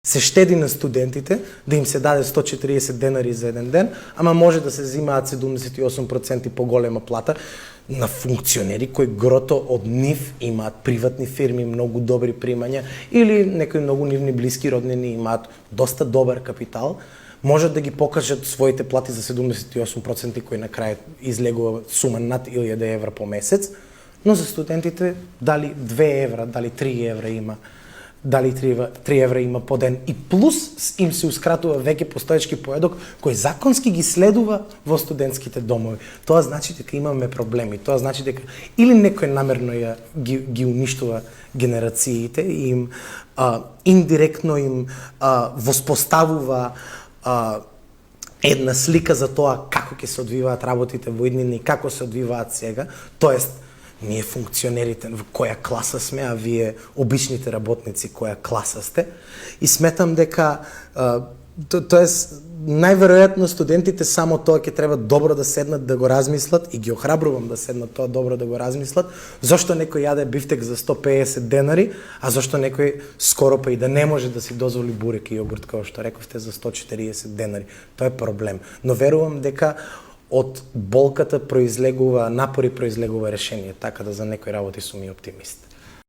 се щеди на студентите, да им се даде 140 денари за един ден, ама може да се взимаат 78% по-голема плата на функционери кои грото од нив имаат приватни фирми, многу добри примања или некои многу нивни блиски роднини имаат доста добар капитал, можат да ги покажат своите плати за 78% кои на крај излегува сума над 1000 евра по месец, но за студентите дали 2 евра, дали 3 евра има, дали 3 евра има по ден и плюс им се ускратува веќе постоечки поедок кој законски ги следува во студентските домови. Тоа значи дека имаме проблеми. Тоа значи дека или некој намерно ги уништува генерациите и им индиректно им воспоставува една слика за тоа како ќе се одвиваат работите во иднина и како се одвиваат сега, тоест ние функционерите, во која класа сме, а вие обичните работници, која класа сте. И сметам дека, тоест, најверојатно студентите само тоа ќе треба добро да седнат да го размислат и ги охрабрувам да седнат тоа добро да го размислат, зошто некој јаде бифтек за 150 денари, а зошто некој скоро па и да не може да си дозволи бурек и јогурт, како што рековте, за 140 денари. Тоа е проблем. Но верувам дека од болката произлегува, напори произлегува решение, така да за некои работи сум и оптимист.